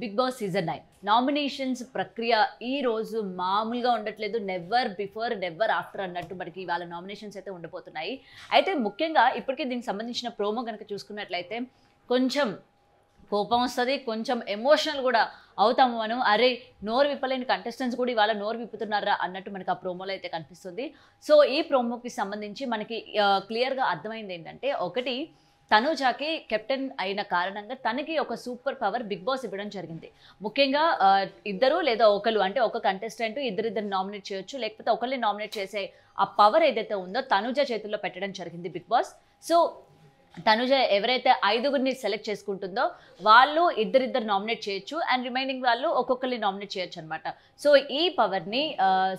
Big boss season 9 nominations ప్రక్రియ ఈ రోజు మామూలుగా ఉండట్లేదు. నెవర్ బిఫోర్ నెవర్ ఆఫ్టర్ అన్నట్టు మనకి ఇవాళ నామినేషన్స్ అయితే ఉండబోతున్నాయి. అయితే ముఖ్యంగా ఇప్పటికే దీనికి సంబంధించిన ప్రోమో కనుక చూసుకున్నట్లయితే కొంచెం కోపం వస్తుంది, కొంచెం ఎమోషనల్ కూడా అవుతాము మనం. అరే నోరు విప్పలేని కంటెస్టెంట్స్ కూడా ఇవాళ నోరు విప్పుతున్నారా అన్నట్టు మనకి ఆ ప్రోమోలో అయితే కనిపిస్తుంది. సో ఈ ప్రోమోకి సంబంధించి మనకి క్లియర్గా అర్థమైంది ఏంటంటే, ఒకటి తనూజాకి కెప్టెన్ అయిన కారణంగా తనకి ఒక సూపర్ పవర్ బిగ్ బాస్ ఇవ్వడం జరిగింది. ముఖ్యంగా ఇద్దరు లేదా ఒకరు అంటే ఒక కంటెస్టెంట్ ఇద్దరిద్దరు నామినేట్ చేయొచ్చు, లేకపోతే ఒకరిని నామినేట్ చేసే ఆ పవర్ ఏదైతే ఉందో తనూజ చేతుల్లో పెట్టడం జరిగింది బిగ్ బాస్. సో తనుజ ఎవరైతే 5గురిని సెలెక్ట్ చేసుకుంటుందో వాళ్ళు ఇద్దరిద్దరు నామినేట్ చేయొచ్చు అండ్ రిమైనింగ్ వాళ్ళు ఒక్కొక్కరిని నామినేట్ చేయొచ్చు అనమాట. సో ఈ పవర్ని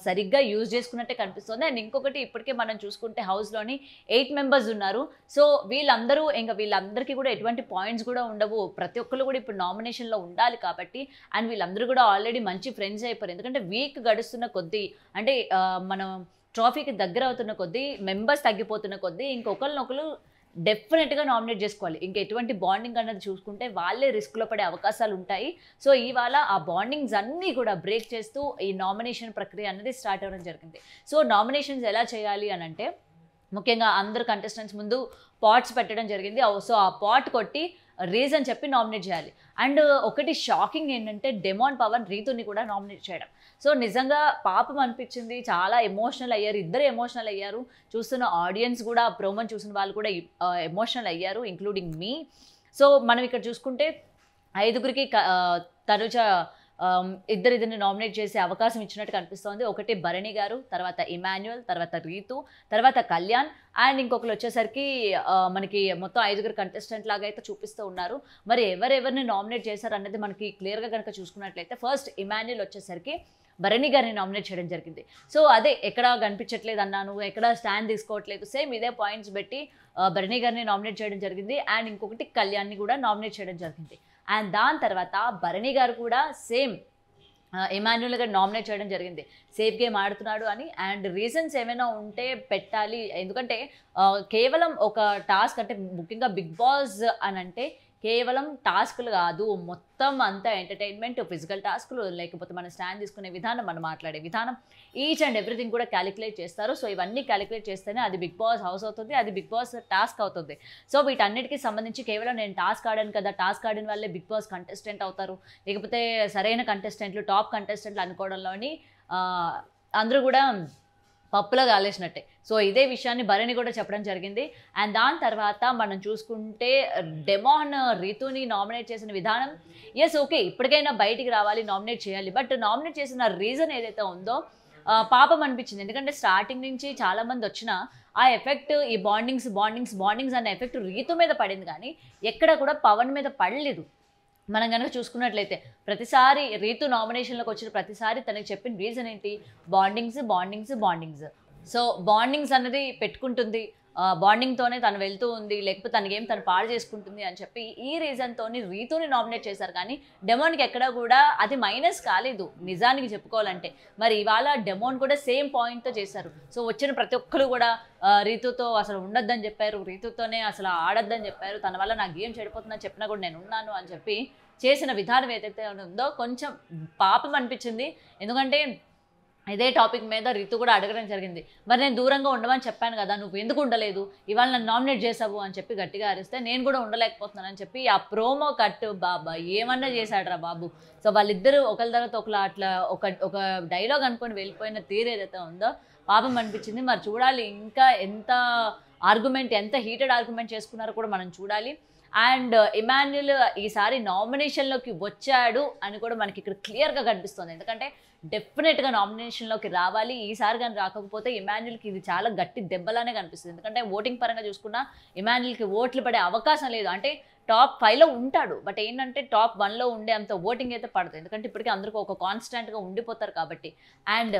సరిగ్గా యూజ్ చేసుకున్నట్టే కనిపిస్తుంది. అండ్ ఇంకొకటి, ఇప్పటికే మనం చూసుకుంటే హౌస్లోని 8 మెంబర్స్ ఉన్నారు. సో వీళ్ళందరికీ కూడా ఎటువంటి పాయింట్స్ కూడా ఉండవు. ప్రతి ఒక్కరు కూడా ఇప్పుడు నామినేషన్లో ఉండాలి కాబట్టి, అండ్ వీళ్ళందరూ కూడా ఆల్రెడీ మంచి ఫ్రెండ్స్ అయిపోయారు. ఎందుకంటే వీక్ గడుస్తున్న కొద్దీ అంటే మనం ట్రాఫీకి దగ్గర అవుతున్న కొద్దీ, మెంబర్స్ తగ్గిపోతున్న కొద్దీ ఇంకొకరినొకరు డెఫినెట్గా నామినేట్ చేసుకోవాలి. ఇంకా ఎటువంటి బాండింగ్ అన్నది చూసుకుంటే వాళ్ళే రిస్క్లో పడే అవకాశాలు ఉంటాయి. సో ఇవాళ ఆ బాండింగ్స్ అన్నీ కూడా బ్రేక్ చేస్తూ ఈ నామినేషన్ ప్రక్రియ అనేది స్టార్ట్ అవ్వడం జరిగింది. సో నామినేషన్స్ ఎలా చేయాలి అని అంటే, ముఖ్యంగా అందరు కంటెస్టెంట్స్ ముందు పాట్స్ పెట్టడం జరిగింది. సో ఆ పాట్ కొట్టి రీజన్ చెప్పి నామినేట్ చేయాలి. అండ్ ఒకటి షాకింగ్ ఏంటంటే, డెమాన్ పవన్ రీతుని కూడా నామినేట్ చేయడం. సో నిజంగా పాపం అనిపించింది, చాలా ఎమోషనల్ అయ్యారు, ఇద్దరు ఎమోషనల్ అయ్యారు. చూస్తున్న ఆడియన్స్ కూడా, ప్రోమోని చూసిన వాళ్ళు కూడా ఎమోషనల్ అయ్యారు, ఇంక్లూడింగ్ మీ. సో మనం ఇక్కడ చూసుకుంటే 5గురికి తనుజ ఇద్దరిని నామినేట్ చేసే అవకాశం ఇచ్చినట్టు కనిపిస్తోంది. ఒకటి భరణి గారు, తర్వాత ఇమాన్యుయల్, తర్వాత రీతు, తర్వాత కళ్యాణ్, అండ్ ఇంకొకరు వచ్చేసరికి మనకి మొత్తం 5గురు కంటెస్టెంట్ లాగా అయితే చూపిస్తూ ఉన్నారు. మరి ఎవరెవరిని నామినేట్ చేశారు అన్నది మనకి క్లియర్గా కనుక చూసుకున్నట్లయితే, ఫస్ట్ ఇమాన్యుయల్ వచ్చేసరికి భరణి గారిని నామినేట్ చేయడం జరిగింది. సో అదే ఎక్కడ కనిపించట్లేదు అన్నాను, ఎక్కడ స్టాండ్ తీసుకోవట్లేదు, సేమ్ ఇదే పాయింట్స్ పెట్టి భరణి గారిని నామినేట్ చేయడం జరిగింది. అండ్ ఇంకొకటి కళ్యాణ్ని కూడా నామినేట్ చేయడం జరిగింది. అండ్ దాని తర్వాత భరణి గారు కూడా సేమ్ ఇమాన్యుయల్ గారు నామినేట్ చేయడం జరిగింది, సేఫ్ గేమ్ ఆడుతున్నాడు అని. అండ్ రీజన్స్ ఏమైనా ఉంటే పెట్టాలి, ఎందుకంటే కేవలం ఒక టాస్క్ అంటే, ముఖ్యంగా బిగ్ బాస్ అని అంటే కేవలం టాస్కులు కాదు, మొత్తం అంతా ఎంటర్టైన్మెంట్, ఫిజికల్ టాస్కులు, లేకపోతే మన స్టాండ్ తీసుకునే విధానం, మనం మాట్లాడే విధానం, ఈచ్ అండ్ ఎవ్రీథింగ్ కూడా క్యాలిక్యులేట్ చేస్తారు. సో ఇవన్నీ క్యాలిక్యులేట్ చేస్తేనే అది బిగ్ బాస్ హౌస్ అవుతుంది, అది బిగ్ బాస్ టాస్క్ అవుతుంది. సో వీటన్నిటికీ సంబంధించి కేవలం నేను టాస్క్ ఆడాను కదా, టాస్క్ ఆడిన వాళ్ళే బిగ్ బాస్ కంటెస్టెంట్ అవుతారు, లేకపోతే సరైన కంటెస్టెంట్లు, టాప్ కంటెస్టెంట్లు అనుకోవడంలోని అందరూ కూడా పప్పులో కాలేసినట్టే. సో ఇదే విషయాన్ని భరణి కూడా చెప్పడం జరిగింది. అండ్ దాని తర్వాత మనం చూసుకుంటే డెమాన్ రీతుని నామినేట్ చేసిన విధానం, ఎస్ ఓకే ఇప్పటికైనా బయటికి రావాలి, నామినేట్ చేయాలి. బట్ నామినేట్ చేసిన రీజన్ ఏదైతే ఉందో పాపం అనిపించింది. ఎందుకంటే స్టార్టింగ్ నుంచి చాలామంది వచ్చిన ఆ ఎఫెక్ట్, ఈ బాండింగ్స్ అనే ఎఫెక్ట్ రీతు మీద పడింది, కానీ ఎక్కడ కూడా పవన్ మీద పడలేదు. మనం కనుక చూసుకున్నట్లయితే ప్రతిసారి రీతు నామినేషన్లోకి వచ్చిన ప్రతిసారి తనకి చెప్పిన రీజన్ ఏంటి, బాండింగ్స్. సో బాండింగ్స్ అన్నది పెట్టుకుంటుంది, బాండింగ్తోనే తను వెళ్తూ ఉంది, లేకపోతే తనకేం తను పాడు చేసుకుంటుంది అని చెప్పి ఈ రీజన్తో రీతుని నామినేట్ చేశారు. కానీ డెమోన్కి ఎక్కడా కూడా అది మైనస్ కాలేదు నిజానికి చెప్పుకోవాలంటే. మరి ఇవాళ డెమోన్ కూడా సేమ్ పాయింట్తో చేశారు. సో వచ్చిన ప్రతి ఒక్కరు కూడా రీతుతో అసలు ఉండొద్దని చెప్పారు, రీతుతోనే అసలు ఆడొద్దని చెప్పారు, తన వల్ల నా గేమ్ చెడిపోతుందని చెప్పినా కూడా నేను ఉన్నాను అని చెప్పి చేసిన విధానం ఏదైతే ఉందో కొంచెం పాపం అనిపించింది. ఎందుకంటే ఇదే టాపిక్ మీద రీతు కూడా అడగడం జరిగింది, మరి నేను దూరంగా ఉండమని చెప్పాను కదా, నువ్వు ఎందుకు ఉండలేదు, ఇవాళ నన్ను నామినేట్ చేసావు అని చెప్పి గట్టిగా అరిస్తే నేను కూడా ఉండలేకపోతున్నానని చెప్పి ఆ ప్రోమో కట్ బాబా ఏమన్నా చేశాడు రా బాబు. సో వాళ్ళిద్దరూ ఒకరి తర్వాత ఒకరు అట్లా ఒక డైలాగ్ అనుకొని వెళ్ళిపోయిన తీరు ఏదైతే ఉందో పాపం అనిపించింది. మరి చూడాలి ఇంకా ఎంత హీటెడ్ ఆర్గ్యుమెంట్ చేసుకున్నారో కూడా మనం చూడాలి. అండ్ ఇమాన్యుయల్ ఈసారి నామినేషన్లోకి వచ్చాడు అని కూడా మనకి ఇక్కడ క్లియర్గా కనిపిస్తుంది. ఎందుకంటే డెఫినెట్గా నామినేషన్లోకి రావాలి. ఈసారి కానీ రాకపోతే ఇమాన్యుయల్కి ఇది చాలా గట్టి దెబ్బలానే కనిపిస్తుంది. ఎందుకంటే ఓటింగ్ పరంగా చూసుకున్నా ఇమాన్యుయల్కి ఓట్లు పడే అవకాశం లేదు. అంటే టాప్ 5లో ఉంటాడు, బట్ ఏంటంటే టాప్ 1లో ఉండే అంత ఓటింగ్ అయితే పడదు. ఎందుకంటే ఇప్పటికీ అందరికీ ఒక కాన్స్టెంట్గా ఉండిపోతారు కాబట్టి. అండ్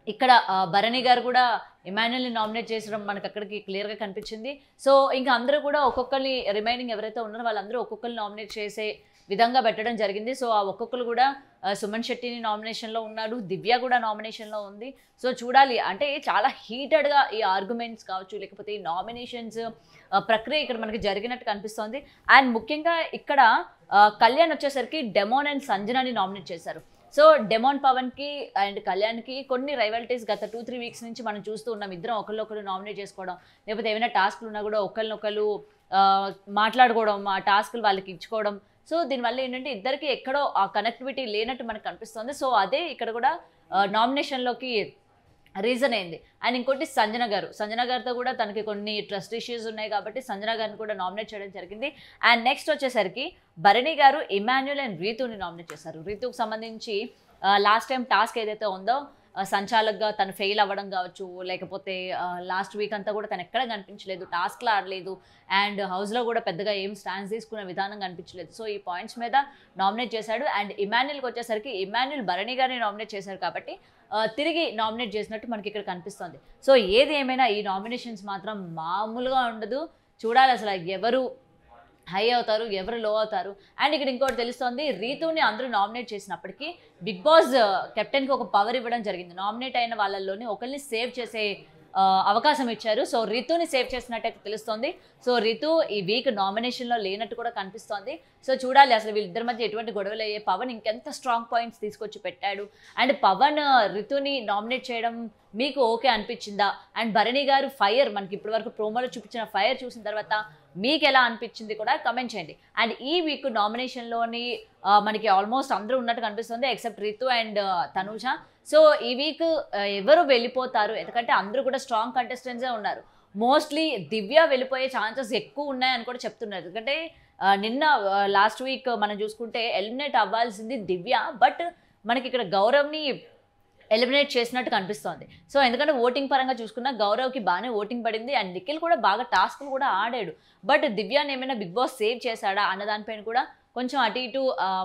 ఇక్కడ భరణి గారు కూడా ఇమాన్యుయల్ని నామినేట్ చేసడం మనకు అక్కడికి క్లియర్గా కనిపించింది. సో ఇంకా అందరూ కూడా ఒక్కొక్కరిని రిమైనింగ్ ఎవరైతే ఉన్నారో వాళ్ళందరూ ఒక్కొక్కరిని నామినేట్ చేసే విధంగా పెట్టడం జరిగింది. సో ఆ ఒక్కొక్కరు కూడా సుమన్ శెట్టిని నామినేషన్లో ఉన్నాడు, దివ్య కూడా నామినేషన్లో ఉంది. సో చూడాలి, అంటే చాలా హీటెడ్గా ఈ ఆర్గ్యుమెంట్స్ కావచ్చు, లేకపోతే ఈ నామినేషన్స్ ప్రక్రియ ఇక్కడ మనకి జరిగినట్టు కనిపిస్తోంది. అండ్ ముఖ్యంగా ఇక్కడ కళ్యాణ్ వచ్చేసరికి డెమోన్ అండ్ సంజనాని నామినేట్ చేశారు. సో డెమోన్ పవన్కి అండ్ కళ్యాణ్కి కొన్ని రైవాలిటీస్ గత 2-3 వీక్స్ నుంచి మనం చూస్తూ ఉన్నాం. ఇద్దరం ఒకళ్ళు నామినేట్ చేసుకోవడం, లేకపోతే ఏమైనా టాస్క్లు ఉన్నా కూడా ఒకళ్ళు మాట్లాడుకోవడం, ఆ టాస్క్లు వాళ్ళకి ఇచ్చుకోవడం. సో దీనివల్ల ఏంటంటే ఇద్దరికి ఎక్కడో ఆ కనెక్టివిటీ లేనట్టు మనకు కనిపిస్తుంది. సో అదే ఇక్కడ కూడా నామినేషన్లోకి రీజన్ అయింది. అండ్ ఇంకోటి సంజన గారితో కూడా తనకి కొన్ని ట్రస్ట్ ఇష్యూస్ ఉన్నాయి కాబట్టి సంజన గారిని కూడా నామినేట్ చేయడం జరిగింది. అండ్ నెక్స్ట్ వచ్చేసరికి భరణి గారు ఇమాన్యుయల్ అండ్ రీతుని నామినేట్ చేశారు. రీతుకు సంబంధించి లాస్ట్ టైం టాస్క్ ఏదైతే ఉందో సంచాలకుగా తను ఫెయిల్ అవ్వడం కావచ్చు, లేకపోతే లాస్ట్ వీక్ అంతా కూడా తను ఎక్కడ కనిపించలేదు, టాస్క్లో ఆడలేదు, అండ్ హౌస్లో కూడా పెద్దగా ఏం స్టాండ్స్ తీసుకునే విధానం కనిపించలేదు. సో ఈ పాయింట్స్ మీద నామినేట్ చేశాడు. అండ్ ఇమాన్యుయల్కి వచ్చేసరికి ఇమాన్యుయల్ భరణి గారిని నామినేట్ చేశారు కాబట్టి తిరిగి నామినేట్ చేసినట్టు మనకి ఇక్కడ కనిపిస్తుంది. సో ఏది ఏమైనా ఈ నామినేషన్స్ మాత్రం మామూలుగా ఉండదు. చూడాలి అసలు ఎవరు హై అవుతారు, ఎవరు లో అవుతారు. అండ్ ఇక్కడ ఇంకోటి తెలుస్తోంది, రీతుని అందరూ నామినేట్ చేసినప్పటికీ బిగ్ బాస్ కెప్టెన్కి ఒక పవర్ ఇవ్వడం జరిగింది. నామినేట్ అయిన వాళ్ళల్లోని ఒకరిని సేవ్ చేసే అవకాశం ఇచ్చారు. సో రితుని సేవ్ చేసినట్టయితే తెలుస్తోంది. సో రితు ఈ వీక్ నామినేషన్లో లేనట్టు కూడా కనిపిస్తోంది. సో చూడాలి అసలు వీళ్ళిద్దరి మధ్య ఎటువంటి గొడవలు అయ్యే, పవన్ ఇంకెంత స్ట్రాంగ్ పాయింట్స్ తీసుకొచ్చి పెట్టాడు. అండ్ పవన్ రితుని నామినేట్ చేయడం మీకు ఓకే అనిపించిందా? అండ్ భరణి గారు ఫైర్, మనకి ఇప్పటి వరకు ప్రోమోలో చూపించిన ఫైర్ చూసిన తర్వాత మీకు ఎలా అనిపించింది కూడా కమెంట్ చేయండి. అండ్ ఈ వీక్ నామినేషన్లోని మనకి ఆల్మోస్ట్ అందరూ ఉన్నట్టు కనిపిస్తుంది except Ritu and Tanuja. So ఈ వీక్ ఎవరు వెళ్ళిపోతారు, ఎందుకంటే అందరూ కూడా స్ట్రాంగ్ కంటెస్టెంట్సే ఉన్నారు. మోస్ట్లీ దివ్య వెళ్ళిపోయే ఛాన్సెస్ ఎక్కువ ఉన్నాయని కూడా చెప్తున్నారు. ఎందుకంటే నిన్న లాస్ట్ వీక్ మనం చూసుకుంటే ఎలిమినేట్ అవ్వాల్సింది దివ్య, బట్ మనకి ఇక్కడ గౌరవ్ని ఎలిమినేట్ చేసినట్టు కనిపిస్తోంది. సో ఎందుకంటే ఓటింగ్ పరంగా చూసుకున్నా గౌరవ్కి బాగానే ఓటింగ్ పడింది. అండ్ నిఖిల్ కూడా బాగా టాస్క్లు కూడా ఆడాడు. బట్ దివ్యాని ఏమైనా బిగ్ బాస్ సేవ్ చేశాడా అన్న దానిపైన కూడా కొంచెం అటు ఇటు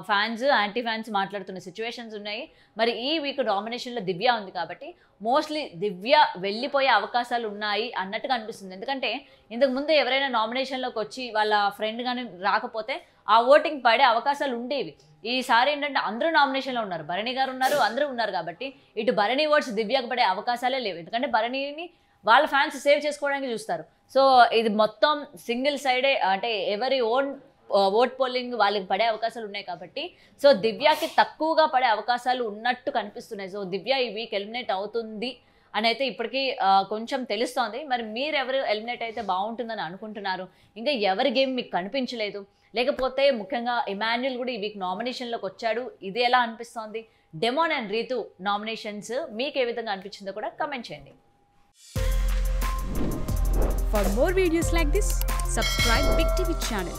ఫ్యాన్స్ యాంటీ ఫ్యాన్స్ మాట్లాడుతున్న సిచ్యువేషన్స్ ఉన్నాయి. మరి ఈ వీక్ నామినేషన్లో దివ్య ఉంది కాబట్టి మోస్ట్లీ దివ్య వెళ్ళిపోయే అవకాశాలు ఉన్నాయి అన్నట్టుగా అనిపిస్తుంది. ఎందుకంటే ఇంతకుముందు ఎవరైనా నామినేషన్లోకి వచ్చి వాళ్ళ ఫ్రెండ్ కానీ రాకపోతే ఆ ఓటింగ్ పడే అవకాశాలు ఉండేవి. ఈసారి ఏంటంటే అందరూ నామినేషన్లో ఉన్నారు, భరణి గారు ఉన్నారు, అందరూ ఉన్నారు కాబట్టి ఇటు భరణి ఓట్స్ దివ్యకు పడే అవకాశాలే లేవు. ఎందుకంటే భరణిని వాళ్ళ ఫ్యాన్స్ సేవ్ చేసుకోవడానికి చూస్తారు. సో ఇది మొత్తం సింగిల్ సైడే, అంటే ఎవరి ఓన్ ఓట్ పోలింగ్ వాళ్ళకి పడే అవకాశాలు ఉన్నాయి కాబట్టి సో దివ్యకి తక్కువగా పడే అవకాశాలు ఉన్నట్టు కనిపిస్తున్నాయి. సో దివ్య ఈ వీక్ ఎలిమినేట్ అవుతుంది అని అయితే ఇప్పటికీ కొంచెం తెలుస్తోంది. మరి మీరు ఎవరు ఎలిమినేట్ అయితే బాగుంటుందని అనుకుంటున్నారు? ఇంకా ఎవరి గేమ్ మీకు కనిపించలేదు, లేకపోతే ముఖ్యంగా ఇమాన్యుయల్ కూడా ఈ వీక్ నామినేషన్లోకి వచ్చాడు, ఇది ఎలా అనిపిస్తోంది? డెమోన్ అండ్ రీతు నామినేషన్స్ మీకు ఏ విధంగా అనిపించిందో కూడా కమెంట్ చేయండి. For more videos like this, subscribe Big TV channel.